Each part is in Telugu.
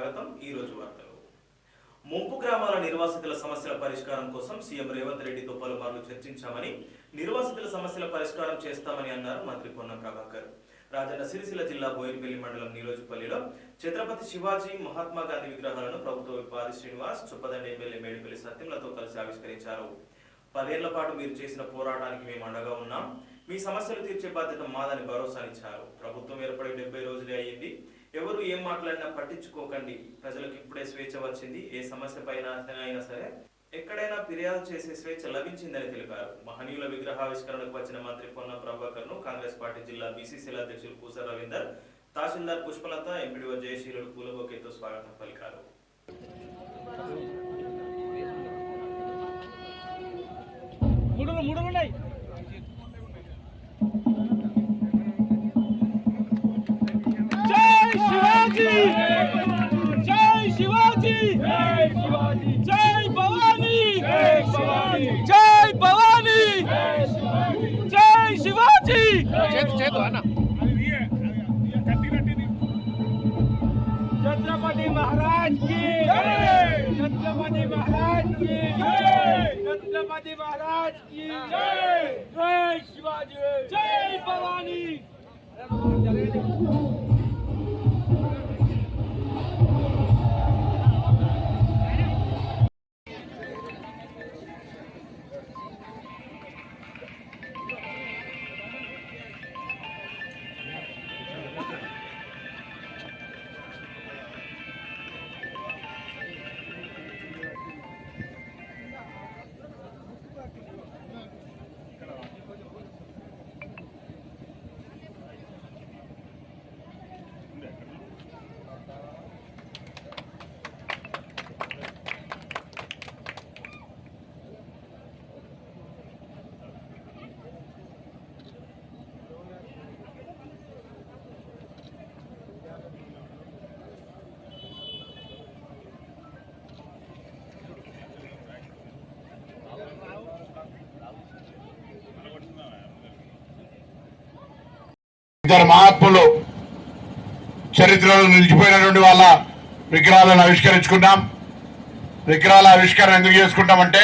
స్వాగతం. ఈ రోజు వార్తలు. ముంపు గ్రామాల నిర్వాసితుల సమస్యల పరిష్కారం కోసం సీఎం రేవంత్ రెడ్డితో పలుమార్లు చర్చించామని, నిర్వాసితుల సమస్యల పరిష్కారం చేస్తామని అన్నారు మంత్రి పొన్నం ప్రభాకర్. రాజన్న సిరిసిల్ల జిల్లా బోయినపల్లి మండలం నీలోజుపల్లిలో ఛత్రపతి శివాజీ, మహాత్మా గాంధీ విగ్రహాలను ప్రభుత్వ విపాది శ్రీనివాస్, చొప్పదండి ఎమ్మెల్యే మేడిపల్లి సత్యంలతో కలిసి ఆవిష్కరించారు. 10 ఏళ్ల పాటు మీరు చేసిన పోరాటానికి మేము అండగా ఉన్నాం, మీ సమస్యలు తీర్చే బాధ్యత మాదని భరోసానిచ్చారు. ప్రభుత్వం ఏర్పడి 70 రోజులే అయ్యింది, ఎవరు ఏం మాట్లాడినా పట్టించుకోకండి, ప్రజలకు ఇప్పుడే స్వేచ్ఛ వచ్చింది, ఏ సమస్య పైన అయినా సరే ఎక్కడైనా ఫిర్యాదు చేసే స్వేచ్ఛ లభించిందని తెలిపారు. మహనీయుల విగ్రహావిష్కరణకు వచ్చిన మంత్రి పొన్నం ప్రభాకర్ ను కాంగ్రెస్ పార్టీ జిల్లా బీసీసీల అధ్యక్షులు పూస రవీందర్, తహసీల్దార్ పుష్పలత, ఎంపీడీఓ జయశీలుడు పూలబొకేతో స్వాగతం పలికారు. జై శివాజీ, జై శివాజీ, జై భవానీ, జై భవానీ, జై శివాజీ. छत्रपति महाराज की जय, छत्रपति महाराज की जय, छत्रपति महाराज की जय, जय शिवाजी, जय भवानी. ఇద్దరు మహాత్ములు చరిత్రలో నిలిచిపోయినటువంటి వాళ్ళ విగ్రహాలను ఆవిష్కరించుకున్నాం. విగ్రహాల ఆవిష్కరణ ఎందుకు చేసుకుంటామంటే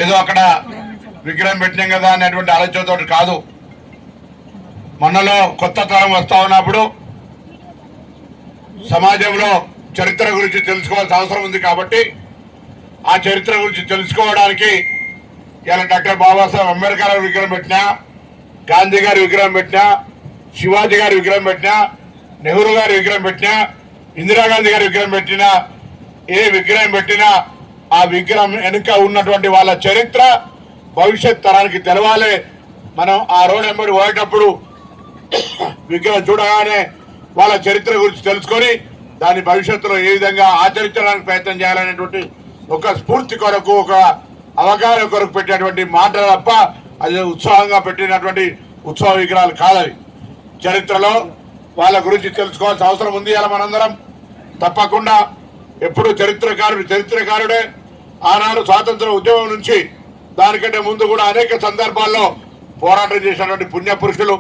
ఏదో అక్కడ విగ్రహం పెట్టినాం కదా అనేటువంటి ఆలోచనతో కాదు. మనలో కొత్త తరం వస్తా ఉన్నప్పుడు సమాజంలో చరిత్ర గురించి తెలుసుకోవాల్సిన అవసరం ఉంది. కాబట్టి ఆ చరిత్ర గురించి తెలుసుకోవడానికి ఇలా డాక్టర్ బాబాసాహెబ్ అంబేద్కర్ గారి విగ్రహం పెట్టినా, గాంధీ గారి విగ్రహం పెట్టినా, శివాజీ గారి విగ్రహం పెట్టినా, నెహ్రూ గారి విగ్రహం పెట్టినా, ఇందిరాగాంధీ గారి విగ్రహం పెట్టినా, ఏ విగ్రహం పెట్టినా ఆ విగ్రహం వెనుక ఉన్నటువంటి వాళ్ళ చరిత్ర భవిష్యత్ తరానికి తెలవాలి. మనం ఆ రోడ్ వెంబడి పోయేటప్పుడు విగ్రహం చూడగానే వాళ్ళ చరిత్ర గురించి తెలుసుకొని దాని భవిష్యత్తులో ఏ విధంగా ఆచరించడానికి ప్రయత్నం చేయాలనేటువంటి ఒక స్ఫూర్తి కొరకు, ఒక అవగాహన కొరకు పెట్టినటువంటి మాట తప్ప అది ఉత్సాహంగా పెట్టినటువంటి ఉత్సవ విగ్రహాలు కాదవి. చరిత్రలో వాళ్ళ గురించి తెలుసుకోవాల్సిన అవసరం ఉంది. అలా మనందరం తప్పకుండా ఎప్పుడు చరిత్రకారుడే. ఆనాడు స్వాతంత్ర ఉద్యమం నుంచి దానికంటే ముందు కూడా అనేక సందర్భాల్లో పోరాటం చేసినటువంటి పుణ్య పురుషులు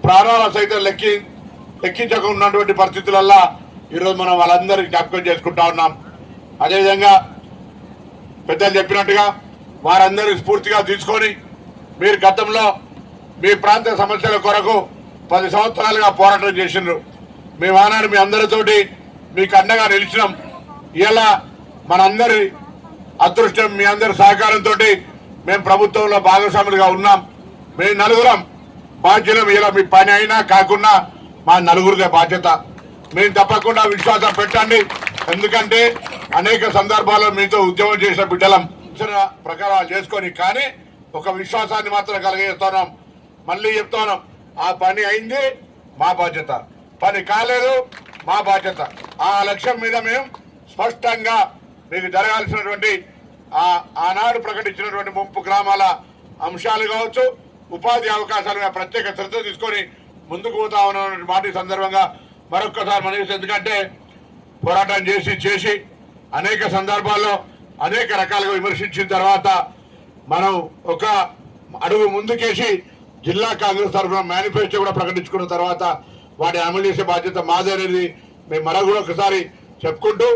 ప్రాణాల సైతం లెక్కించకున్నటువంటి పరిస్థితులల్లో ఈరోజు మనం వాళ్ళందరినీ జ్ఞాపకం చేసుకుంటా ఉన్నాం. అదేవిధంగా పెద్దలు చెప్పినట్టుగా వారందరూ స్ఫూర్తిగా తీసుకొని మీరు గతంలో మీ ప్రాంత సమస్యల కొరకు 10 సంవత్సరాలుగా పోరాటం చేసినారు. మేము ఆనాడు మీ అందరితోటి మీకు అండగా నిలిచినాం. ఇలా మనందరి అదృష్టం, మీ అందరి సహకారంతో మేము ప్రభుత్వంలో భాగస్వాములుగా ఉన్నాం. మేము నలుగురం బాధ్యులం. ఇలా మీ పని అయినా కాకుండా మా నలుగురిదే బాధ్యత. మేము తప్పకుండా విశ్వాసం పెట్టండి. ఎందుకంటే అనేక సందర్భాల్లో మీతో ఉద్యమం చేసిన బిడ్డలం ప్రకారాలు చేసుకొని, కానీ ఒక విశ్వాసాన్ని మాత్రం కలిగేస్తున్నాం. మళ్ళీ చెప్తున్నాం, ఆ పని అయింది మా బాధ్యత, పని కాలేదు మా బాధ్యత. ఆ లక్ష్యం మీద మేము స్పష్టంగా మీకు జరగాల్సినటువంటి ఆనాడు ప్రకటించినటువంటి ముంపు గ్రామాల అంశాలు కావచ్చు, ఉపాధి అవకాశాలు మీద ప్రత్యేక శ్రద్ధ తీసుకొని ముందుకు పోతా ఉన్న మాట సందర్భంగా మరొక్కసారి మనవి. ఎందుకంటే పోరాటం చేసి అనేక సందర్భాల్లో అనేక రకాలుగా విమర్శించిన తర్వాత మనం ఒక అడుగు ముందుకేసి జిల్లా కాంగ్రెస్ తరఫున మేనిఫెస్టో కూడా ప్రకటించుకున్న తర్వాత వాటిని అమలు చేసే బాధ్యత మాదే అనేది మేము మరొకసారి చెప్పుకుంటూ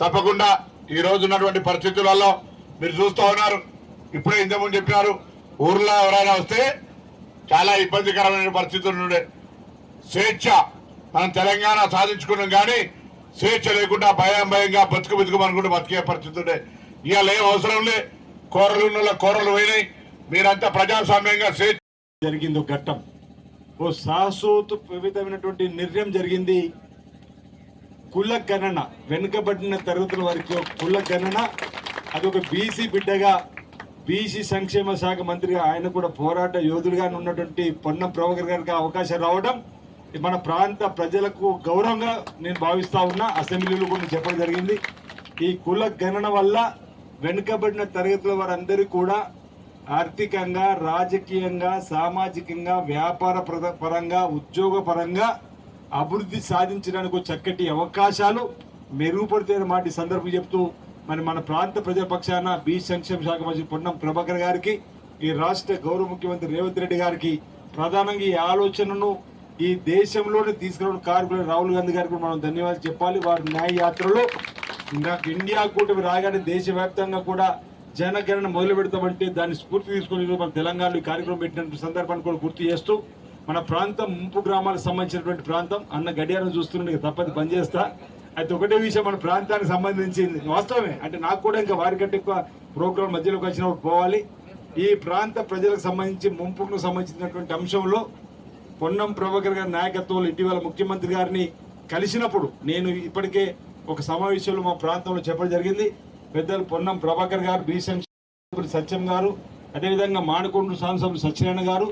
తప్పకుండా ఈ రోజు ఉన్నటువంటి పరిస్థితులలో మీరు చూస్తూ ఉన్నారు. ఇప్పుడే ఇంతకుముందు చెప్పినారు, ఊర్లో ఎవరైనా వస్తే చాలా ఇబ్బందికరమైన పరిస్థితులు ఉండే. స్వేచ్ఛ మనం తెలంగాణ సాధించుకున్నాం, కానీ స్వేచ్ఛ లేకుండా భయంగా బతుకు అనుకుంటూ బతికే పరిస్థితి ఉండే. ఇవాళ ఏం అవసరం లే, కూరలు పోయినాయి. మీరంతా ప్రజాస్వామ్యంగా స్వేచ్ఛ జరిగింది. ఒక ఘట్టం, ఓ సాహసోపేతమైనటువంటి నిర్ణయం జరిగింది. కుల గణన, వెనుకబడిన తరగతుల వరకు కుల గణన. అదొక బీసీ బిడ్డగా, బీసీ సంక్షేమ శాఖ మంత్రిగా, ఆయన కూడా పోరాట యోధుడిగా ఉన్నటువంటి పొన్నం ప్రభాకర్ గారికి అవకాశం రావడం మన ప్రాంత ప్రజలకు గౌరవంగా నేను భావిస్తా ఉన్నా. అసెంబ్లీలో కూడా చెప్పడం జరిగింది. ఈ కుల గణన వల్ల వెనుకబడిన తరగతుల వారందరికీ కూడా ఆర్థికంగా, రాజకీయంగా, సామాజికంగా, వ్యాపార పరంగా, ఉద్యోగ పరంగా అభివృద్ధి సాధించడానికి చక్కటి అవకాశాలు మెరుగుపడితే మాట సందర్భం చెప్తూ మన ప్రాంత ప్రజల పక్షాన బీసీ సంక్షేమ శాఖ మంత్రి పొన్నం ప్రభాకర్ గారికి, ఈ రాష్ట్ర గౌరవ ముఖ్యమంత్రి రేవంత్ రెడ్డి గారికి, ప్రధానంగా ఈ ఆలోచనను ఈ దేశంలోనే తీసుకురావడం కారకులు రాహుల్ గాంధీ గారికి మనం ధన్యవాదాలు చెప్పాలి. వారి న్యాయ యాత్రలో నాకు ఇండియా కూటమి రాగానే దేశవ్యాప్తంగా కూడా జనగణన మొదలు పెడతామంటే దాన్ని స్ఫూర్తి తీసుకుని మన తెలంగాణలో ఈ కార్యక్రమం పెట్టిన సందర్భాన్ని కూడా గుర్తు చేస్తూ, మన ప్రాంతం ముంపు గ్రామాలకు సంబంధించినటువంటి ప్రాంతం. అన్న గడియారం చూస్తుండే తప్పది పనిచేస్తా. అయితే ఒకటే విషయం, మన ప్రాంతానికి సంబంధించింది వాస్తవమే, అంటే నాకు కూడా ఇంకా వారికంటే ఎక్కువ ప్రోగ్రాం మధ్యలోకి వచ్చినప్పుడు పోవాలి. ఈ ప్రాంత ప్రజలకు సంబంధించి ముంపుకు సంబంధించినటువంటి అంశంలో పొన్నం ప్రభాకర్ గారి నాయకత్వంలో ఇటీవల ముఖ్యమంత్రి గారిని కలిసినప్పుడు నేను ఇప్పటికే ఒక సమావేశంలో మా ప్రాంతంలో చెప్పడం జరిగింది. పెద్దలు పొన్నం ప్రభాకర్ గారు, బీసీ సత్యం గారు, అదేవిధంగా మానకొండ సాంసభ్యులు సత్యనారాయణ గారు,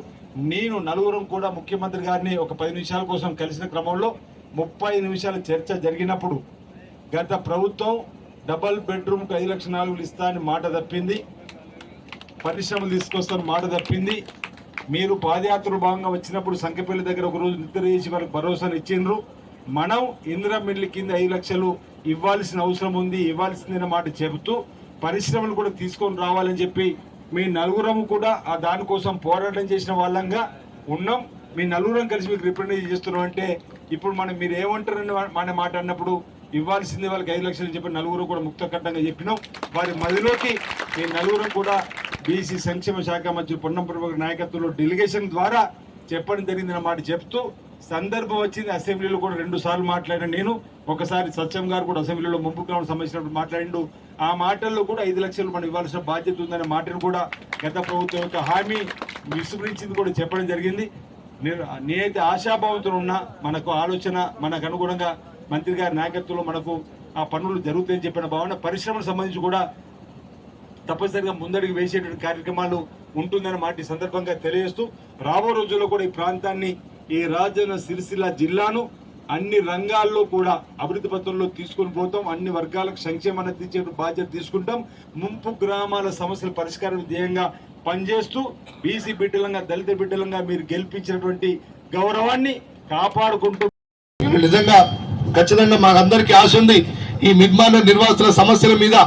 నేను నలుగురం కూడా ముఖ్యమంత్రి గారిని ఒక 10 నిమిషాల కోసం కలిసిన క్రమంలో 30 నిమిషాల చర్చ జరిగినప్పుడు గత ప్రభుత్వం డబల్ బెడ్రూమ్కి 5,04,000 ఇస్తా అని మాట తప్పింది, పరిశ్రమలు తీసుకొస్తాను మాట తప్పింది. మీరు పాదయాత్ర భాగంగా వచ్చినప్పుడు సంఖ్యపల్లి దగ్గర ఒకరోజు నిద్ర చేసి వారికి భరోసాను ఇచ్చిండ్రు. మనం ఇందిరా మిల్లి కింద 5 లక్షలు ఇవ్వాల్సిన అవసరం ఉంది, ఇవ్వాల్సిందన్న మాట చెబుతూ పరిశ్రమలు కూడా తీసుకొని రావాలని చెప్పి మీ నలుగురం కూడా ఆ దానికోసం పోరాటం చేసిన వాళ్ళంగా ఉన్నాం. మీ నలుగురం కలిసి మీకు రిప్రజెంట్ చేస్తున్నాం. అంటే ఇప్పుడు మీరు ఏమంటారని మన మాట అన్నప్పుడు ఇవ్వాల్సింది వాళ్ళకి 5 లక్షలు చెప్పి నలుగురు కూడా ముక్త కట్టంగా చెప్పినాం. వారి మదిలోకి మీ నలుగురం కూడా బీసీ సంక్షేమ శాఖ మంత్రి పొన్నం ప్రభాకర్ నాయకత్వంలో డెలిగేషన్ ద్వారా చెప్పడం జరిగిందన్న మాట చెప్తూ, సందర్భం వచ్చింది అసెంబ్లీలో కూడా 2 సార్లు మాట్లాడిన నేను, ఒకసారి సత్యం గారు కూడా అసెంబ్లీలో ముంపు గ్రామం సంబంధించినప్పుడు మాట్లాడిండు. ఆ మాటల్లో కూడా 5 లక్షలు మనం ఇవ్వాల్సిన బాధ్యత ఉందనే మాటను కూడా గత ప్రభుత్వం యొక్క హామీ విస్మరించింది కూడా చెప్పడం జరిగింది. నేనైతే ఆశాభావంతో ఉన్నా, మనకు ఆలోచన మనకు అనుగుణంగా మంత్రి గారి నాయకత్వంలో మనకు ఆ పనులు జరుగుతాయని చెప్పిన భావన, పరిశ్రమలకు సంబంధించి కూడా తప్పనిసరిగా ముందడుగు వేసేటువంటి కార్యక్రమాలు ఉంటుందని మాట ఈ సందర్భంగా తెలియజేస్తూ, రాబో రోజుల్లో కూడా ఈ ప్రాంతాన్ని, ఈ రాజన్న సిరిసిల్ల జిల్లాను అన్ని రంగాల్లో కూడా అభివృద్ధి పథంలో తీసుకుని పోతాం. అన్ని వర్గాలకు సంక్షేమాన్ని అందించే బాధ్యత తీసుకుంటాం. ముంపు గ్రామాల సమస్యల పరిష్కారం ధ్యేయంగా పనిచేస్తూ బీసీ బిడ్డలంగా, దళిత బిడ్డలంగా మీరు గెలిపించినటువంటి గౌరవాన్ని కాపాడుకుంటూ, నిజంగా ఖచ్చితంగా మాకందరికీ ఆశ ఉంది. ఈ మిడ్మాన్ నిర్వాసితుల సమస్యల మీద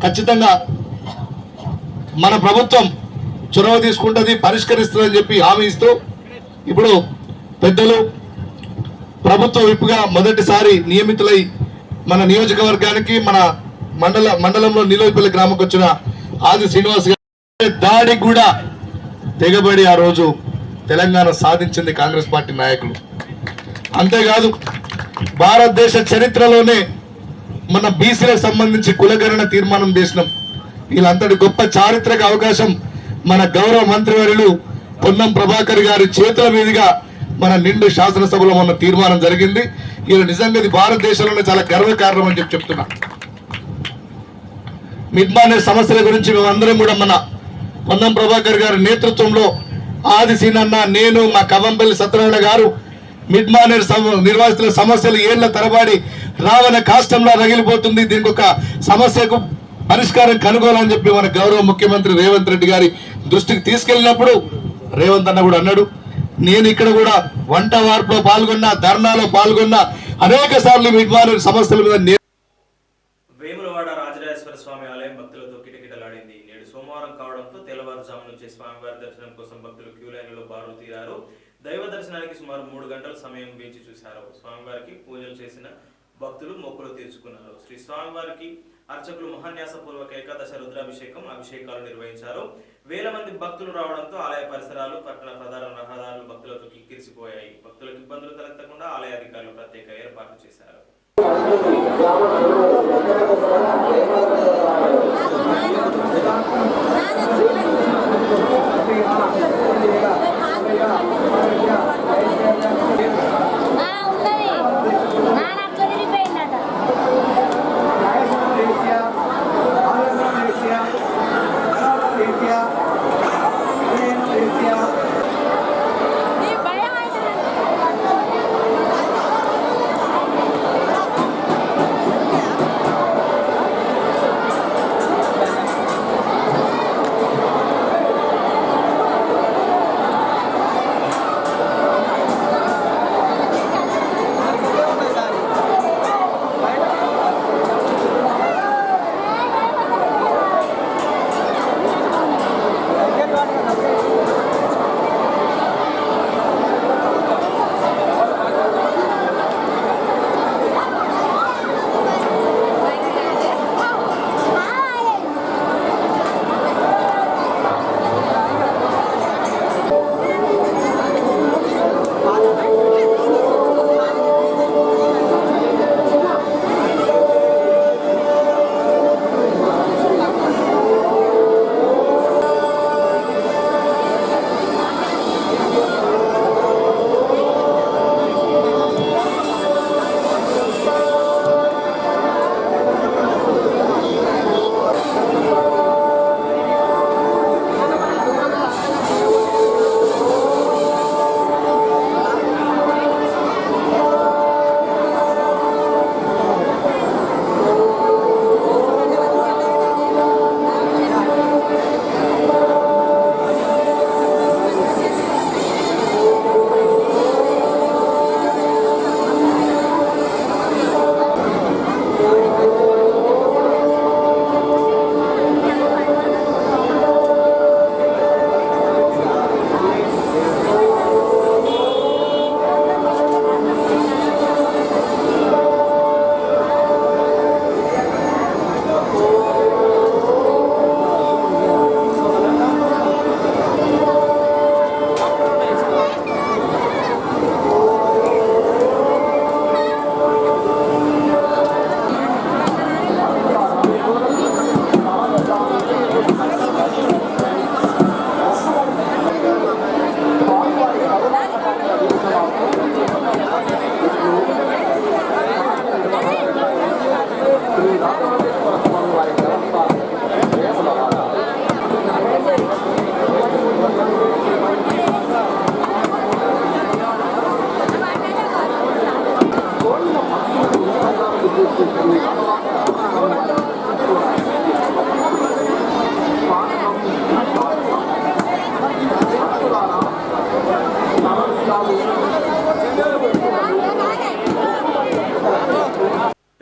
ఖచ్చితంగా మన ప్రభుత్వం చొరవ తీసుకుంటుంది, పరిష్కరిస్తుందని చెప్పి హామీ ఇస్తూ, ఇప్పుడు పెద్దలు ప్రభుత్వ విప్పుగా మొదటిసారి నియమితులై మన నియోజకవర్గానికి, మన మండలంలో నీలోపల్లి గ్రామంకి వచ్చిన ఆది శ్రీనివాస్ గారి దాడికి కూడా తెగబడి ఆ రోజు తెలంగాణ సాధించింది కాంగ్రెస్ పార్టీ నాయకులు. అంతేకాదు భారతదేశ చరిత్రలోనే మన బీసీలకు సంబంధించి కులగణన తీర్మానం చేసినాం. వీళ్ళంతటి గొప్ప చారిత్రక అవకాశం మన గౌరవ మంత్రివర్యులు పొన్నం ప్రభాకర్ గారి చేతుల మీదుగా మన నిండు శాసనసభలో మొన్న తీర్మానం జరిగింది. ఇది నిజంగా ఇది భారతదేశంలోనే చాలా గర్వకారణం అని చెప్తున్నా. మిడ్మానే సమస్యల గురించి మేమందరం కూడా మన పొన్నం ప్రభాకర్ గారి నేతృత్వంలో ఆది సీనన్న, నేను, మా కవంపల్లి సత్యనారాయణ గారు మిడ్మానేర్ నిర్వాసితుల సమస్యలు ఏళ్ల తరబడి రావణ కాష్టంలో రగిలిపోతుంది, దీనికి ఒక సమస్యకు పరిష్కారం కనుగోలని చెప్పి మన గౌరవ ముఖ్యమంత్రి రేవంత్ రెడ్డి గారి దృష్టికి తీసుకెళ్లినప్పుడు రేవంత్ అన్న కూడా అన్నాడు, నేను ఇక్కడ కూడా వంట వార్పులో పాల్గొన్నా, ధర్నాలో పాల్గొన్నా, అనేక సార్లు మిడ్మానేర్ సమస్యల మీద. వేములవాడ రాజరాజేశ్వర స్వామి ఆలయం భక్తులతో కిటకిటలాడింది. నేడు సోమవారం కావడంతో తెల్లవారుజాము నుంచి స్వామివారి దర్శనం కోసం భక్తులు క్యూ లైన్లలో బారులు తీరారు. దైవ దర్శనానికి సుమారు 3 గంటల సమయం వేచి చూశారు. స్వామివారికి పూజలు చేసిన భక్తులు మొక్కులు తీర్చుకున్నారు. శ్రీ స్వామివారికి అర్చకులు మహాన్యాసపూర్వక ఏకాదశ రుద్రాభిషేకం అభిషేకాలు నిర్వహించారు. వేల మంది భక్తులు రావడంతో ఆలయ పరిసరాలు, పట్టణ ప్రధాన రహదారులు భక్తులతో కిక్కిరిసిపోయాయి. భక్తులకు ఇబ్బందులు తలెత్తకుండా ఆలయ అధికారులు ప్రత్యేక ఏర్పాట్లు చేశారు.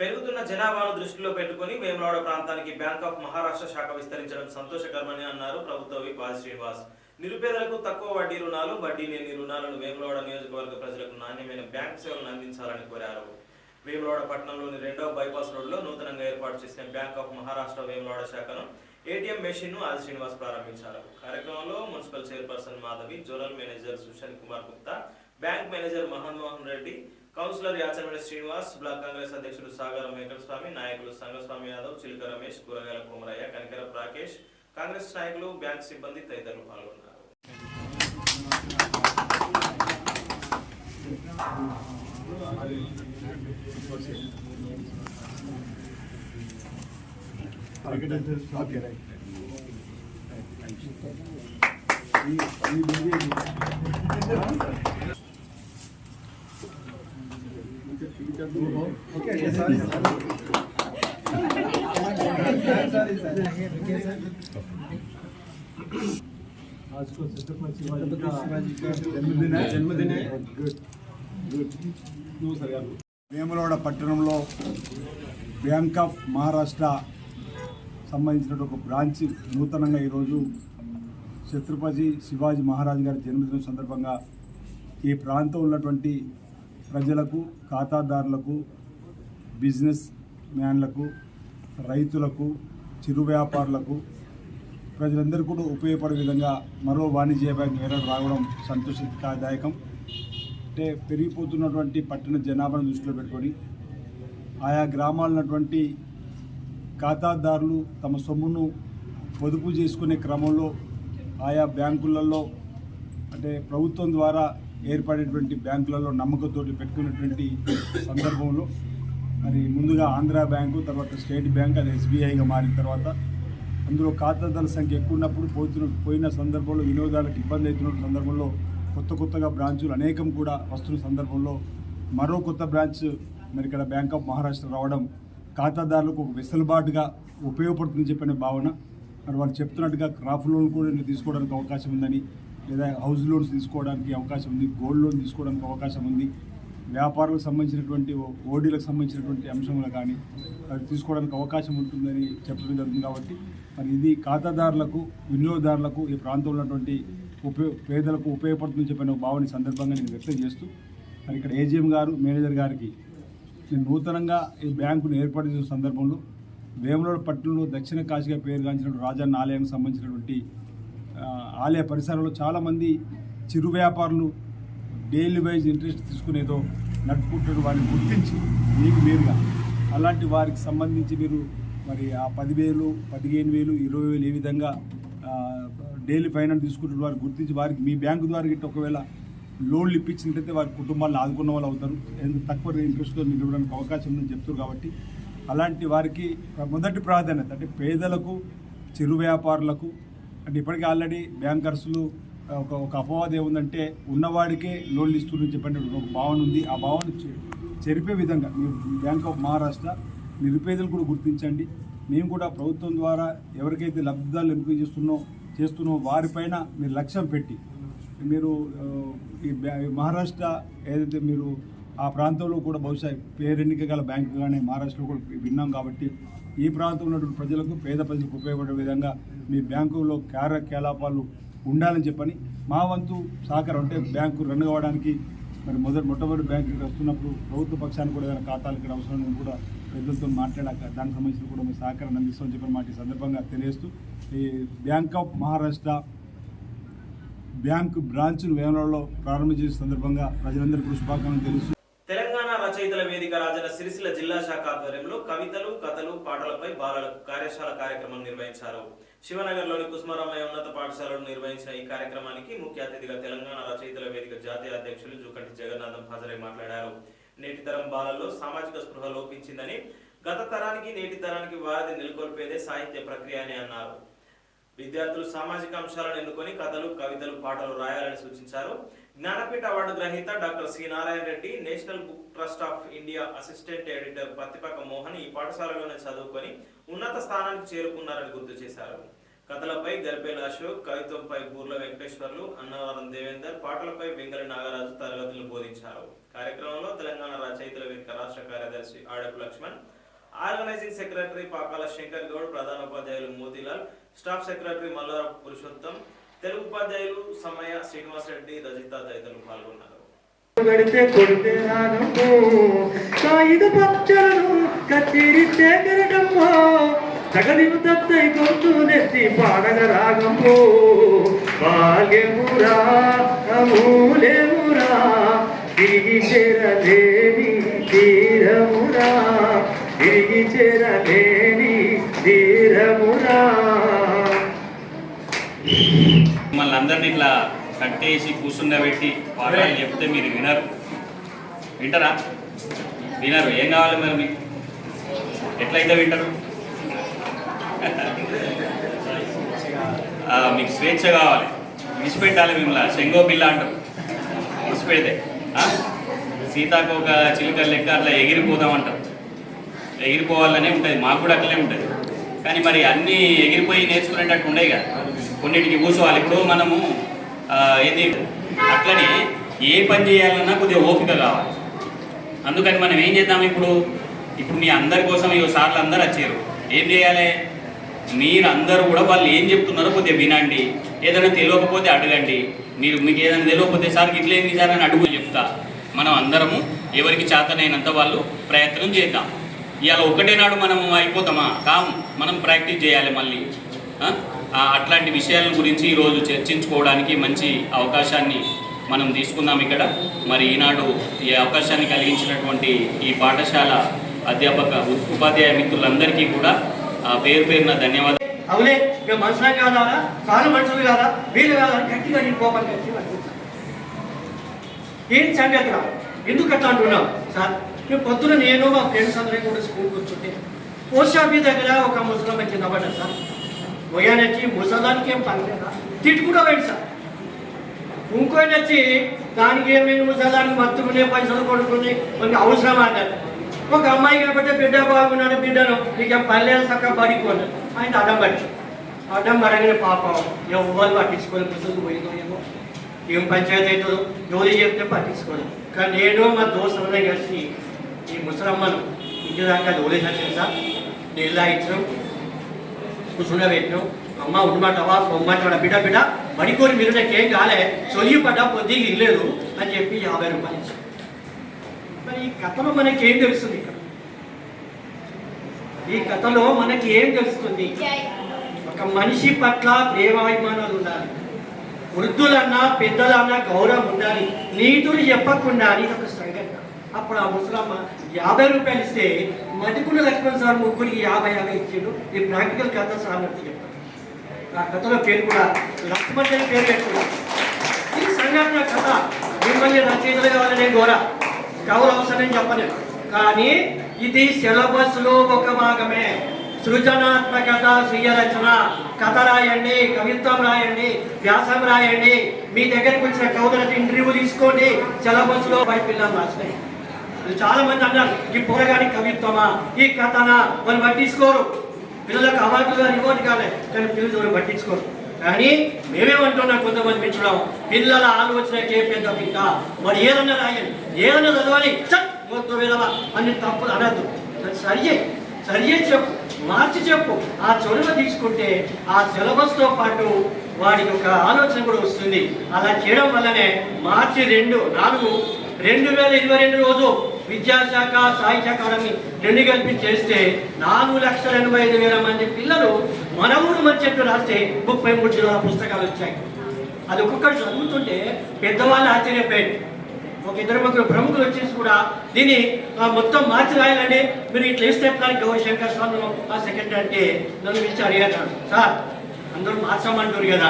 పెరుగుతున్న జనాభాను దృష్టిలో పెట్టుకుని వేములవాడ ప్రాంతానికి బ్యాంక్ ఆఫ్ మహారాష్ట్ర శాఖ విస్తరించడం సంతోషకరమని అన్నారు ప్రభుత్వ విప్ ఆది శ్రీనివాస్. నిరుపేదలకు తక్కువ వడ్డీ రుణాలు, వడ్డీ లేని రుణాలను వేములవాడ నియోజకవర్గ ప్రజలకు నాణ్యమైన బ్యాంక్ సేవలను అందించాలని కోరారు. వేములవాడ పట్టణంలోని 2వ బైపాస్ రోడ్లో నూతనంగా ఏర్పాటు చేసిన బ్యాంక్ ఆఫ్ మహారాష్ట్ర వేములవాడ శాఖను ఏటీఎం మెషిన్ ను ఆది శ్రీనివాస్ ప్రారంభించారు. కార్యక్రమంలో municipal chairperson Madhavi, zonal manager Sushan Kumar Gupta, bank manager Manmohan Reddy, councillor Yachamedi Srinivas, block Congress అధ్యక్షుడు సాగరం వెంకటస్వామి, నాయకులు సంగస్వామి యాదవ్, చిలుక రమేష్, కూరగాయల కుమరయ్య, కనికర రాకేష్, కాంగ్రెస్ నాయకులు, బ్యాంక్ సిబ్బంది తదితరులు పాల్గొన్నారు. आज को छत्रपति शिवाजी का जन्मदिन है। गुड వేములవాడ పట్టణంలో బ్యాంక్ ఆఫ్ మహారాష్ట్ర సంబంధించిన ఒక బ్రాంచ్ నూతనంగా ఈరోజు ఛత్రపతి శివాజీ మహారాజ్ గారి జన్మదినం సందర్భంగా ఈ ప్రాంతంలో ఉన్నటువంటి ప్రజలకు, ఖాతాదారులకు బిజినెస్ మ్యాన్లకు, రైతులకు, చిరు వ్యాపారులకు, ప్రజలందరూ కూడా ఉపయోగపడే విధంగా మరో వాణిజ్య బ్యాంక్ ఏర్పాటు రావడం సంతోషదాయకం. అంటే పెరిగిపోతున్నటువంటి పట్టణ జనాభాను దృష్టిలో పెట్టుకొని ఆయా గ్రామాలన్నటువంటి ఖాతాదారులు తమ సొమ్మును పొదుపు చేసుకునే క్రమంలో ఆయా బ్యాంకులలో అంటే ప్రభుత్వం ద్వారా ఏర్పడేటువంటి బ్యాంకులలో నమ్మకంతో పెట్టుకున్నటువంటి సందర్భంలో మరి ముందుగా ఆంధ్ర బ్యాంకు, తర్వాత స్టేట్ బ్యాంక్, అది SBIగా మారిన తర్వాత అందులో ఖాతాదారుల సంఖ్య ఎక్కువ ఉన్నప్పుడు పోయిన సందర్భంలో వినియోగదారులకు ఇబ్బంది అవుతున్న సందర్భంలో కొత్తగా బ్రాంచులు అనేకం కూడా వస్తున్న సందర్భంలో మరో కొత్త బ్రాంచ్ మరి ఇక్కడ బ్యాంక్ ఆఫ్ మహారాష్ట్ర రావడం ఖాతాదారులకు ఒక వెసులుబాటుగా ఉపయోగపడుతుందని చెప్పిన భావన. మరి వాళ్ళు చెప్తున్నట్టుగా క్రాప్ లోన్ కూడా తీసుకోవడానికి అవకాశం ఉందని, లేదా హౌస్ లోన్స్ తీసుకోవడానికి అవకాశం ఉంది, గోల్డ్ లోన్ తీసుకోవడానికి అవకాశం ఉంది, వ్యాపారులకు సంబంధించినటువంటి ఓడీలకు సంబంధించినటువంటి అంశంలో కానీ అది తీసుకోవడానికి అవకాశం ఉంటుందని చెప్పడం జరుగుతుంది. కాబట్టి మరి ఇది ఖాతాదారులకు, వినియోగదారులకు, ఈ ప్రాంతంలో ఉన్నటువంటి పేదలకు ఉపయోగపడుతుందని చెప్పిన భావన సందర్భంగా నేను వ్యక్తం చేస్తూ మరి ఇక్కడ AGM గారు, మేనేజర్ గారికి నేను నూతనంగా ఈ బ్యాంకును ఏర్పాటు చేసిన సందర్భంలో వేములవాడ పట్టణంలో దక్షిణ కాశీగా పేరుగాంచిన రాజన్న ఆలయానికి సంబంధించినటువంటి ఆలయ పరిసరాల్లో చాలామంది చిరు వ్యాపారులు డైలీ వైజ్ ఇంట్రెస్ట్ తీసుకునేదో నడుపుకుంటారు. వారిని గుర్తించి మీకు మీరుగా అలాంటి వారికి సంబంధించి మీరు మరి ఆ 10,000, 15,000, 20,000 ఏ విధంగా డైలీ ఫైనాన్స్ తీసుకుంటున్న వారు గుర్తించి వారికి మీ బ్యాంకు ద్వారా గిట్ట ఒకవేళ లోన్లు ఇప్పించినట్టయితే వారి కుటుంబాలను ఆదుకున్న వాళ్ళు అవుతారు. ఎందుకు తక్కువ ఇంట్రెస్ట్తో మీరు ఇవ్వడానికి అవకాశం ఉందని చెప్తారు. కాబట్టి అలాంటి వారికి మొదటి ప్రాధాన్యత అంటే పేదలకు, చిరు వ్యాపారులకు. అంటే ఇప్పటికే ఆల్రెడీ బ్యాంకర్స్లు ఒక అపవాదం ఏముందంటే ఉన్నవాడికే లోన్లు ఇస్తుందని చెప్పిన ఒక భావన ఉంది. ఆ భావన చెరిపే విధంగా మీరు బ్యాంక్ ఆఫ్ మహారాష్ట్ర నిరుపేదలు కూడా గుర్తించండి. మేము కూడా ప్రభుత్వం ద్వారా ఎవరికైతే లబ్ధిదారులు ఎంపిక చేస్తున్నో వారిపైన మీరు లక్ష్యం పెట్టి మీరు ఈ మహారాష్ట్ర ఏదైతే మీరు ఆ ప్రాంతంలో కూడా బహుశా పేరెన్నిక గల బ్యాంకుగానే మహారాష్ట్రలో కూడా విన్నాం. కాబట్టి ఈ ప్రాంతంలో ఉన్నటువంటి ప్రజలకు, పేద ప్రజలకు ఉపయోగపడే విధంగా మీ బ్యాంకులో కార్యకలాపాలు ఉండాలని చెప్పని మా వంతు సహకారం అంటే బ్యాంకు రన్ కావడానికి మరి మొట్టమొదటి బ్యాంకు వస్తున్నప్పుడు ప్రభుత్వ పక్షానికి కూడా ఏదైనా ఖాతాలు ఇక్కడ అవసరం కూడా పెద్దలతో మాట్లాడాక దానికి సంబంధించిన కూడా మేము సహకారం అందిస్తామని చెప్పిన మాట ఈ సందర్భంగా తెలియజేస్తూ ఈ బ్యాంక్ ఆఫ్ మహారాష్ట్ర బ్యాంకు బ్రాంచ్ను వేమలవాడలో ప్రారంభించే సందర్భంగా ప్రజలందరికీ శుభాకాంక్షలు తెలుస్తూ తెలంగాణ రచయితల వేదిక రాజన్న సిరిసిల్ల జిల్లా శాఖ ఆధ్వర్యంలో కవితలు, కథలు, పాటలపై బాలలకు కార్యశాల కార్యక్రమం నిర్వహించారు. శివనగర్లోని కుసుమరామయ్య ఉన్నత పాఠశాలలో నిర్వహించిన ఈ కార్యక్రమానికి ముఖ్య అతిథిగా తెలంగాణ రచయితల వేదిక జాతీయ అధ్యక్షులు జూకంటి జగన్నాథం హాజరై మాట్లాడారు. నేటి తరం బాలల్లో సామాజిక స్పృహ లోపించిందని, గత తరానికి నేటి తరానికి వారధి నెలకొల్పేదే సాహిత్య ప్రక్రియ అని అన్నారు. విద్యార్థులు సామాజిక అంశాలను ఎన్నుకొని కథలు, కవితలు, పాటలు రాయాలని సూచించారు. జ్ఞానపీఠ అవార్డు గ్రహీత doctor C Narayana Reddy, national book trust of India assistant editor Pattipaka Mohan ఈ పాఠశాలలోనే చదువుకొని ఉన్నత స్థానానికి చేరుకున్నారని గుర్తు చేశారు. కథలపై గర్బేల్ అశోక్, కవిత్వంపై బూర్ల వెంకటేశ్వర్లు, అన్నవరం దేవేందర్, పాటలపై వెంగళి నాగరాజు తరగతులు బోధించారు. కార్యక్రమంలో తెలంగాణ రచయితల వేదిక రాష్ట్ర కార్యదర్శి ఆడపు లక్ష్మణ్, ఆర్గనైజింగ్ సెక్రటరీ పాకాల శంకర్ గౌడ్, ప్రధానోపాధ్యాయులు మోతీలాల్, స్టాఫ్ సెక్రటరీ మల్లార పురుషోత్తం, తెలుగు ఉపాధ్యాయులు సమయ శ్రీనివాస్ రెడ్డి, రజిత తదితరులు పాల్గొన్నారు. కొడితే రాగంబో సాయుధ పచ్చలను కత్తిరితే గరడంబో జగదివు తత్తై కొడుతూ నెత్తి పాడగ రాగంబో బాల్యమురా అమూలేమురా తిరిగి చేరలేని తీరమురా తిరిగి చేరలేని తీరమురా. మిమ్మల్ని అందరినీ ఇట్లా కట్టేసి కూర్చుండబెట్టి పాఠాలు చెప్తే మీరు వింటారా? వినరు. ఏం కావాలి మరి మీకు? ఎట్లయితే వింటారు? మీకు స్వేచ్ఛ కావాలి. విడిచిపెట్టాలి. మిమ్మల్ని శంగో పిల్ల అంటారు. విడిచిపెడితే సీతాకు ఒక చిలుక లెక్క అట్లా ఎగిరిపోదామంటారు. ఎగిరిపోవాలనే ఉంటుంది. మాకు కూడా అట్లనే ఉంటుంది. కానీ మరి అన్నీ ఎగిరిపోయి నేర్చుకునేటట్టు ఉండేవి కదా. కొన్నిటికి కూర్చోవాలి. ఇప్పుడు మనము ఏది అట్లనే ఏ పని చేయాలన్నా కొద్దిగా ఓపిక కావాలి. అందుకని మనం ఏం చేద్దాం? ఇప్పుడు మీ అందరి కోసం ఈ సార్లు అందరూ వచ్చారు. ఏం చేయాలి? మీరు అందరూ కూడా వాళ్ళు ఏం చెప్తున్నారో కొద్దిగా వినండి. ఏదైనా తెలియకపోతే అడగండి. మీకు ఏదైనా తెలియకపోతే సార్కి ఇట్లా ఏం చేశారని అడుగు చెప్తా. మనం అందరము ఎవరికి చేతనైనంత వాళ్ళు ప్రయత్నం చేద్దాం. ఇవాళ ఒకటే నాడు మనం అయిపోతామా మనం ప్రాక్టీస్ చేయాలి మళ్ళీ. అట్లాంటి విషయాల గురించి ఈరోజు చర్చించుకోవడానికి మంచి అవకాశాన్ని మనం తీసుకుందాం ఇక్కడ. మరి ఈనాడు ఈ అవకాశాన్ని కలిగించినటువంటి ఈ పాఠశాల అధ్యాపక ఉపాధ్యాయ మిత్రులందరికీ కూడా పేరు పేరున ధన్యవాదాలు. అవునే మేము మనుషులే కాదా, చాలా మనుషులు కాదా, వీళ్ళు కాదా గట్టిగా నీ కోపం కలిసి ఏం సంగతి రా, ఎందుకు అట్లా అంటున్నావు సార్? మేము పొద్దున నేను మా ఫ్రెండ్స్ అందరూ కూడా స్కూల్ కూర్చుంటే పోస్ట్ ఆఫీస్ దగ్గర ఒక ముసలమ్మ కింద పడ్డారు సార్. పోయానొచ్చి ముసలానికి ఏం పనిలేదా, తిట్టుకుంటూ పోయింది సార్. ఇంకోటి వచ్చి దానికి ఏమైనా ముసలానికి మత్తుకునే పైసలు కొడుకుని మనకి అవసరం అన్నారు. ఒక అమ్మాయి కాబట్టి బిడ్డ బాగున్నాడు, బిడ్డను నీకేం పనిలేదు చక్కగా పడిపోను ఆయన అడ్డం పడగానే పాపం ఎవరు పట్టించుకోవాలి, ముసలికి పోయిందో ఏమో, ఏం పంచాయతీ అవుతుందో ఎవరు చెప్తే పట్టించుకోలేదు. కానీ నేను మా దోస్తులనే కలిసి ఈ ముసలమ్మను ఇంటి దాకా దోలేసాను సార్. నీళ్ళ ఇచ్చినాం, కూర్చుండ పెట్టినాం. అమ్మ ఉండమంటావా పొమ్మంటాడా, బిడ్డ మడికోని మీరు నాకేం కాలే, సొలిగి పడ్డా పొద్దుగా ఇల్లేదు అని చెప్పి 50 రూపాయలు ఇచ్చాం. మరి ఈ కథలో మనకి ఏం తెలుస్తుంది? ఇక్కడ ఈ కథలో మనకి ఏం తెలుస్తుంది? ఒక మనిషి పట్ల ప్రేమాభిమానాలు ఉండాలి, వృద్ధులన్నా పెద్దలన్నా గౌరవం ఉండాలి, నీతులు చెప్పకుండా అని ఒక సంఘటన. అప్పుడు ఆ ముసలమ్మ 50 రూపాయలు ఇస్తే మదికుల లక్ష్మణ్ సార్ ముగ్గురికి 50 ఇచ్చాడు. ఈ ప్రాక్టికల్ కథ సార్ అంటే చెప్తాను. ఆ కథలో పేరు కూడా లక్ష్మణ్ అని పేరు పెట్టుకున్నాను. ఈ సంఘటన కథ మిమ్మల్ని రచయితలు కావాలనే గోరా కవులు అవసరం చెప్పలేదు, కానీ ఇది సిలబస్లో ఒక భాగమే. సృజనాత్మకత, స్వీయ రచన, కథ రాయండి, కవిత్వం రాయండి, వ్యాసం రాయండి. మీ దగ్గరికి వచ్చిన కవులతో ఇంటర్వ్యూ తీసుకోండి. సిలబస్లో పిల్లలు రాసినాయి. చాలా మంది అన్నారు ఈ పోరగాని కవిత్వమా, ఈ కథనా, వాళ్ళు పట్టించుకోరు. పిల్లలకు అవార్డులు రిపోర్ట్ కాలే, కానీ పిల్లలు పట్టించుకోరు. కానీ మేమేమంటున్నాం, కొంతమంది పెంచడం పిల్లల ఆలోచనకే పెద్ద పిల్ల. మరి ఏదన్నా రాయండి, ఏదన్నా చదవాలి, మొత్తం విధవా అన్ని తప్పులు అనద్దు. సరియే చెప్పు, మార్చి చెప్పు. ఆ చొరవ తీసుకుంటే ఆ సిలబస్తో పాటు వాడికి ఒక ఆలోచన కూడా వస్తుంది. అలా చేయడం వల్లనే మార్చి 2022 రోజు విద్యాశాఖ సాహిత్య అకాడమీ 2 కలిపి చేస్తే 4,85,000 మంది పిల్లలు మన ఊరు మన చెట్టు రాస్తే 33 జిల్లాల పుస్తకాలు వచ్చాయి. అది ఒక్కొక్కటి చదువుతుంటే పెద్దవాళ్ళు ఆశ్చర్యపోయారు. ఒక 2-3 ప్రముఖులు వచ్చేసి కూడా దీన్ని మొత్తం మార్చి రాయాలండి, మీరు ఇట్లా వేస్తే గౌరీశంకర్ స్వామి ఆ సెకండ్ అంటే నన్ను పిలిచి అడిగాను, సార్ అందరూ మార్చామంటారు కదా.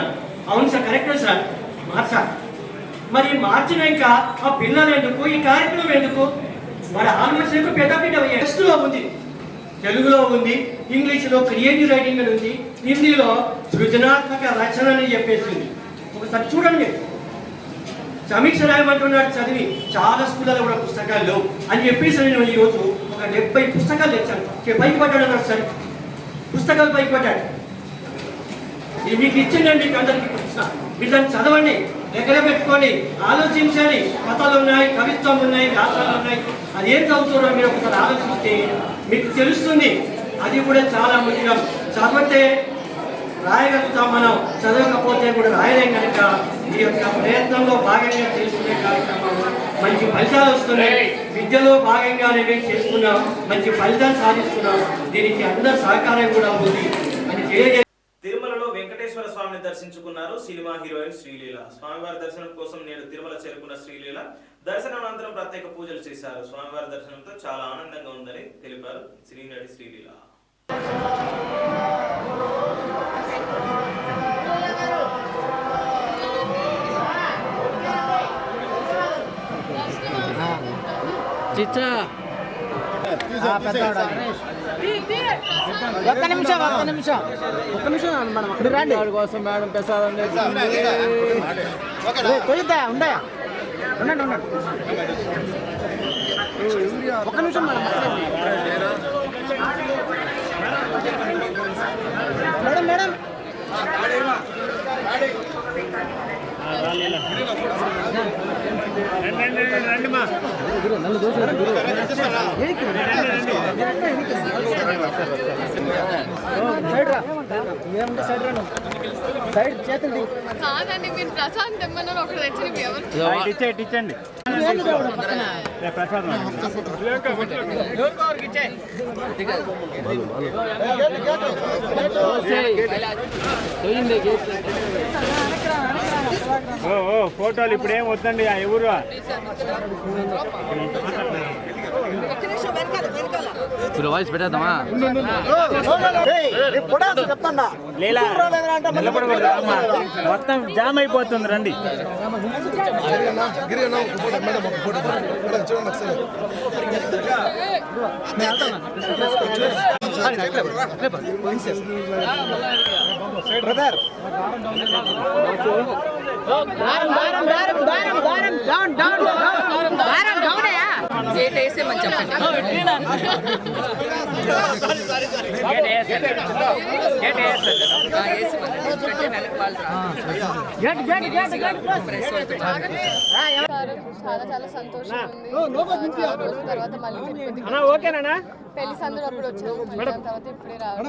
అవును సార్, కరెక్టే సార్, మార్చా. మరి మార్చినాక ఆ పిల్లలు ఎందుకు, ఈ కార్యక్రమం ఎందుకు? మరి ఆలోచన పెద్ద టెక్స్ట్లో ఉంది, తెలుగులో ఉంది, ఇంగ్లీష్లో క్రియేటివ్ రైటింగ్ అని ఉంది, హిందీలో సృజనాత్మక రచన అని చెప్పేసింది. ఒకసారి చూడండి. సమీక్ష రాయమంటున్నాడు, చదివి చాలా స్కూళ్ళలో కూడా పుస్తకాలు లేవు అని చెప్పేసి నేను ఈరోజు ఒక 70 పుస్తకాలు తెచ్చాను. పైకి పడ్డాడు అన్నాడు సార్, పుస్తకాలు పైకి పడ్డాడు. ఇది మీకు ఇచ్చిందండి, మీకు అందరికీ ఇచ్చిన. మీరు దాన్ని చదవండి, దగ్గర పెట్టుకోండి, ఆలోచించండి. కథలు ఉన్నాయి, కవిత్వం ఉన్నాయి, వ్యాసాలు ఉన్నాయి. అది ఏం చదువుతారో మీరు ఒకసారి ఆలోచిస్తే మీకు తెలుస్తుంది. అది కూడా చాలా ముఖ్యం. చదివితే రాయగలుగుతాం మనం, చదవకపోతే కూడా రాయలేం. కనుక ఈ యొక్క ప్రయత్నంలో భాగంగా చేసుకునే కార్యక్రమంలో మంచి ఫలితాలు వస్తున్నాయి. విద్యలో భాగంగా మేము చేసుకున్నాం, మంచి ఫలితాలు సాధిస్తున్నాం. దీనికి అందరి సహకారం కూడా ఉంది అని తెలియజే. తిరుమలలో వెంకటేశ్వర స్వామిని దర్శించుకున్నారు సినిమా హీరోయిన్ శ్రీలీల. స్వామివారి దర్శనం కోసం నేడు తిరుమల చేరుకున్న శ్రీలీల దర్శనానంతరం ప్రత్యేక పూజలు చేశారు. స్వామివారి దర్శనంతో చాలా ఆనందంగా ఉందని తెలిపారు శ్రీనటి శ్రీలీల. ఒక్క నిమిషం మనం అక్కడ రండి కోసం మేడం ప్రసాదం కొద్దిగా ఉండే ఉండండి ఒక్క నిమిషం మేడం మేడం నన్ను దోశ సైడ్ చేతులు కాదండి, మీరు ప్రశాంత్ తెమ్మన్నారు ఒకటి తెచ్చి ఎవరు ఇచ్చండి. ఫోటోలు ఇప్పుడు ఏం వద్దండి ఎవరు వాయిస్ పెట్టేద్దామా మొత్తం జామ్ అయిపోతుంది రండి గేట్ వేసేమని చెప్పండి. చాలా చాలా సంతోషం ఉంది. తర్వాత మళ్ళీ పెళ్లి సందులో అప్పుడు వచ్చాను, తర్వాత ఇప్పుడే రావడం,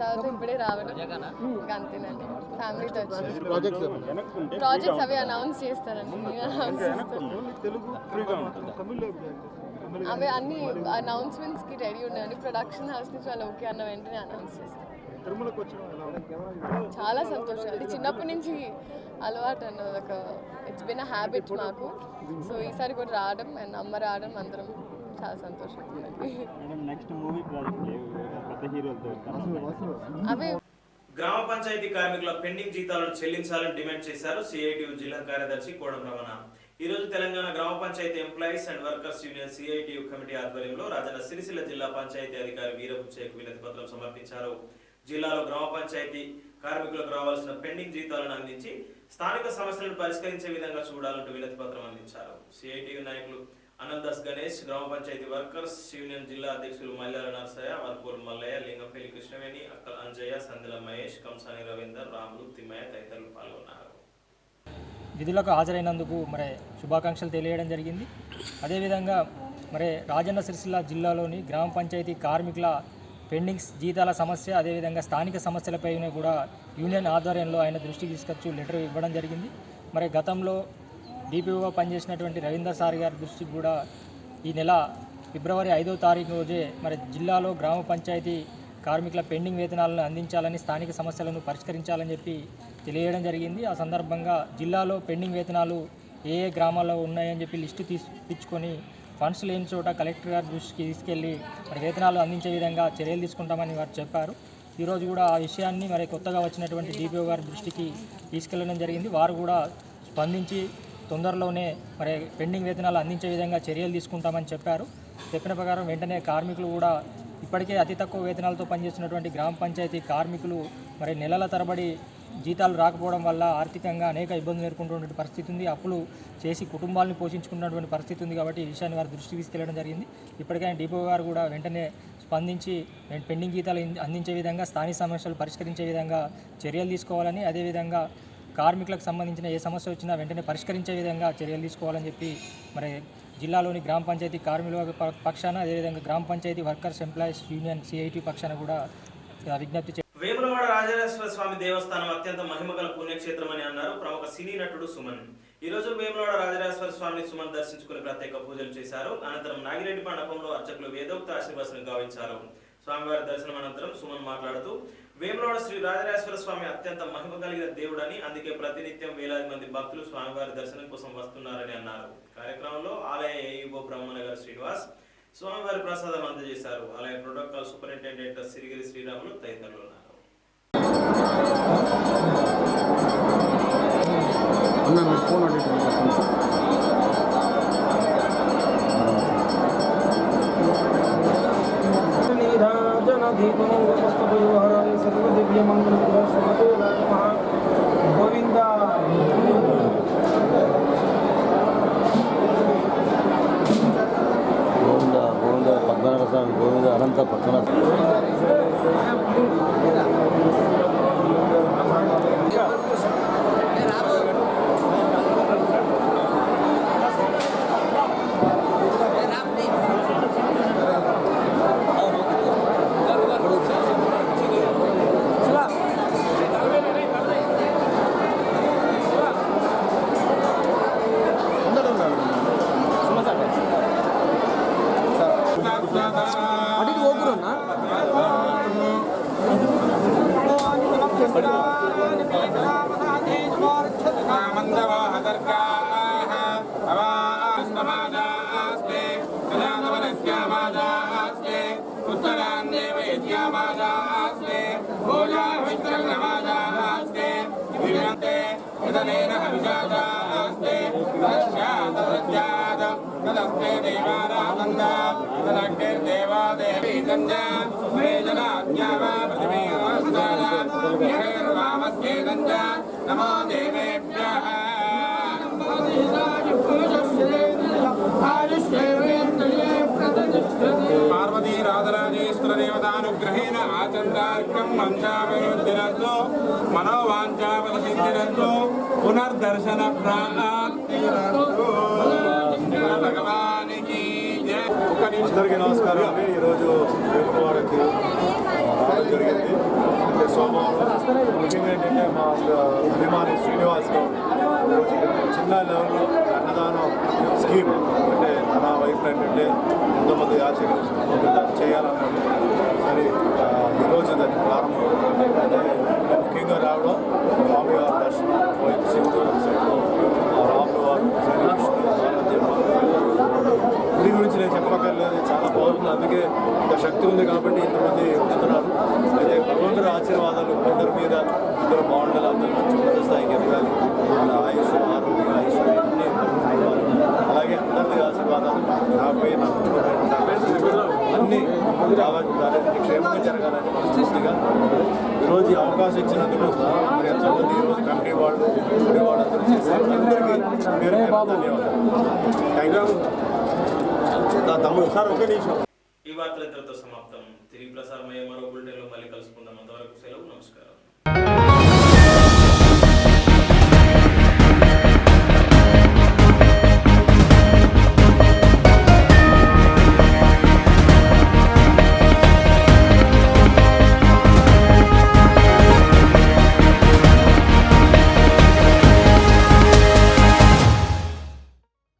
తర్వాత ఇప్పుడే రావడం ఇంకా అంతేనండి. ఫ్యామిలీతో వచ్చి ప్రాజెక్ట్స్ అవి అనౌన్స్ చేస్తారండి, అవి అన్ని అనౌన్స్మెంట్స్కి రెడీ ఉన్నాయండి. ప్రొడక్షన్ హౌస్ నుంచి వాళ్ళు ఓకే అన్న వెంటనే అనౌన్స్ చేస్తారు. చాలా సంతోషం, అది చిన్నప్పటి నుంచి అలవాటు అన్నది, ఒక ఇట్స్ బిన్ అ హ్యాబిట్ మాకు. సో ఈసారి కూడా రావడం అండ్ అమ్మ రావడం అందరం చాలా సంతోషం. అవి గ్రామ పంచాయతీ కార్మికుల పెండింగ్ జీతాలను చెల్లించాలని డిమాండ్ చేశారు సిఐటియు జిల్లా కార్యదర్శి కోడం రమణ. ఈ రోజు తెలంగాణ గ్రామ panchayat employees and workers union CITU committee ఆధ్వర్యంలో రాజన్న సిరిసిల్ల జిల్లా పంచాయతీ అధికారి వీరబుచ్చయ్యకు వినతి పత్రం సమర్పించారు. జిల్లాలో గ్రామ పంచాయతీ కార్మికులకు రావాల్సిన పెండింగ్ జీతాలను అందించి స్థానిక సమస్యలను పరిష్కరించే విధంగా చూడాలంటూ వినతి పత్రం అందించారు. సిఐటియు నాయకులు అనందాస్ గణేష్, గ్రామ పంచాయతీ వర్కర్స్ యూనియన్ జిల్లా అధ్యక్షులు మల్లాల నర్సయ్య, వర్పూర్ మల్లయ్య, లింగంపల్లి కృష్ణవేణి, అక్కల అంజయ్య, సందిల మహేష్, కంసాని రవీందర్, రాములు, తిమ్మయ్య తదితరులు పాల్గొన్నారు. విధులకు హాజరైనందుకు మరి శుభాకాంక్షలు తెలియడం జరిగింది. అదేవిధంగా మరి రాజన్న సిరిసిల్ల జిల్లాలోని గ్రామ పంచాయతీ కార్మికుల పెండింగ్స్ జీతాల సమస్య, అదేవిధంగా స్థానిక సమస్యలపైన కూడా యూనియన్ ఆధ్వర్యంలో ఆయన దృష్టికి తీసుకొచ్చి లెటర్ ఇవ్వడం జరిగింది. మరి గతంలో డిపిఓగా పనిచేసినటువంటి రవీందర్ సార్ గారి దృష్టికి కూడా ఈ నెల ఫిబ్రవరి 5వ తారీఖు రోజే మరి జిల్లాలో గ్రామ పంచాయతీ కార్మికుల పెండింగ్ వేతనాలను అందించాలని, స్థానిక సమస్యలను పరిష్కరించాలని చెప్పి తెలియడం జరిగింది. ఆ సందర్భంగా జిల్లాలో పెండింగ్ వేతనాలు ఏ ఏ గ్రామాల్లో ఉన్నాయని చెప్పి లిస్టు తీసుకొని ఫండ్స్ లేని చోట కలెక్టర్ గారి దృష్టికి తీసుకెళ్లి మరి వేతనాలు అందించే విధంగా చర్యలు తీసుకుంటామని వారు చెప్పారు. ఈరోజు కూడా ఆ విషయాన్ని మరి కొత్తగా వచ్చినటువంటి డిపిఓ గారి దృష్టికి తీసుకెళ్లడం జరిగింది. వారు కూడా స్పందించి తొందరలోనే మరి పెండింగ్ వేతనాలు అందించే విధంగా చర్యలు తీసుకుంటామని చెప్పారు. చెప్పిన ప్రకారం వెంటనే కార్మికులు కూడా ఇప్పటికే అతి తక్కువ వేతనాలతో పనిచేస్తున్నటువంటి గ్రామ పంచాయతీ కార్మికులు మరి నెలల తరబడి జీతాలు రాకపోవడం వల్ల ఆర్థికంగా అనేక ఇబ్బందులు ఎదుర్కొంటున్నటువంటి పరిస్థితి ఉంది. అప్పులు చేసి కుటుంబాలను పోషించుకున్నటువంటి పరిస్థితి ఉంది. కాబట్టి ఈ విషయాన్ని వారి దృష్టికి తీసుకెళ్లడం జరిగింది. ఇప్పటికైనా డిపో గారు కూడా వెంటనే స్పందించి పెండింగ్ జీతాలు అందించే విధంగా, స్థానిక సమస్యలు పరిష్కరించే విధంగా చర్యలు తీసుకోవాలని, అదేవిధంగా కార్మికులకు సంబంధించిన ఏ సమస్య వచ్చినా వెంటనే పరిష్కరించే విధంగా చర్యలు తీసుకోవాలని చెప్పి మరి జిల్లాలోని గ్రామ పంచాయతీ కార్మికుల పక్షాన, అదేవిధంగా గ్రామ panchayat workers employees union CIT పక్షాన కూడా విజ్ఞప్తి. వేములవాడ రాజరాజేశ్వర స్వామి దేవస్థానం అత్యంత మహిమగల పుణ్యక్షేత్రం అని అన్నారు ప్రముఖ సినీ నటుడు సుమన్. ఈ రోజు వేములవాడ రాజరాజేశ్వర స్వామిని సుమన్ దర్శించుకుని ప్రత్యేక పూజలు చేశారు. అనంతరం నాగిరెడ్డి మండపంలో అర్చకులు వేదోక్త ఆశీర్వచనం గావించారు. స్వామివారి దర్శనం అనంతరం సుమన్ మాట్లాడుతూ వేములవాడ శ్రీ రాజరాజేశ్వర స్వామి అత్యంత మహిమ కలిగిన దేవుడని, అందుకే ప్రతినిత్యం వేలాది మంది భక్తులు స్వామివారి దర్శనం కోసం వస్తున్నారని అన్నారు. కార్యక్రమంలో ఆలయ ఏఈఓ బ్రహ్మనగర్ శ్రీనివాస్ స్వామివారి ప్రసాదం అందజేశారు. ఆలయ ప్రోటోకాల్ సూపరింటెండెంట్ సిరిగిరి శ్రీరాములు తదితరులు ఉన్నారు. గోవింద గోవింద పద్మనాభ స్వామి, గోవింద అనంత పద్మనాభ. దివ్యంతే ఇదనేన హవిషాదాస్తే తదస్యాద తదస్తే దేవానానంద తదగ్నే దేవాదేవి దంజా మేజనాజ్ఞావా పృథివీరవస్థాన యేర్వామస్తే దంజా నమో దేవేభ్యః పార్వతీ రాజరాజేశ్వర దేవతానుగ్రహేణ ఆచంద్రార్కం వంశాభివృద్ధిరస్సు మనోవాంఛాఫలసిద్ధిరస్సు పునర్దర్శన ప్రాప్తిరస్సు భగవానికి జయ. అందరికీ నమస్కారం అండి. ఈరోజు వేములవాడకి రావడం జరిగింది. అంటే సోమవారం ముఖ్యంగా ఏంటంటే మా అభిమాని శ్రీనివాస్ గౌడ్ ఈరోజు చిన్న లెవెల్లో అన్నదానం స్కీమ్ అంటే నా వైఫ్ ఏంటంటే ఎంతోమంది యాచకులు చేయాలన్నాడు. సరే ఈరోజు దాన్ని ప్రారంభం అంటే ముఖ్యంగా రావడం స్వామివారి దర్శనం శివుడు సైడ్లో రాములు వారు గుడి గురించి నేను చెప్పక్కర్లేదు, చాలా బాగుంటుంది. అందుకే ఇంత శక్తి ఉంది కాబట్టి ఇంతమంది వస్తున్నారు. అయితే భగవంతుడి ఆశీర్వాదాలు అందరి మీద, అందరూ బాగుండాలి, అందరూ మంచి ఉన్నత స్థాయికి ఎదగాలి, వాళ్ళ ఆయుష్ ఆరోగ్యం ఐశ్వర్యం అన్నీ ఇవ్వాలి. అలాగే అందరిది ఆశీర్వాదాలు నాపై నా కుటుంబం అన్నీ రావాలి, క్షేమంగా జరగాలని మనస్ఫూర్తిగా ఈరోజు ఈ అవకాశం ఇచ్చినందుకు మరి ఎంతోమంది ఈరోజు కమిటీ వాళ్ళు గుడి వాళ్ళు అందరూ చేశారు. అందరికీ పేరు ధన్యవాదాలు. Thank you. నా తమ్ముడు సార్ ఒకే నిమిషం. ఈ వార్తలు ఇంతటితో సమాప్తం. తిరిగి ప్రసారమయ్యే మరో బులెటిన్లో మళ్ళీ కలుసుకుందాం. అంతవరకు సెలవు. నమస్కారం.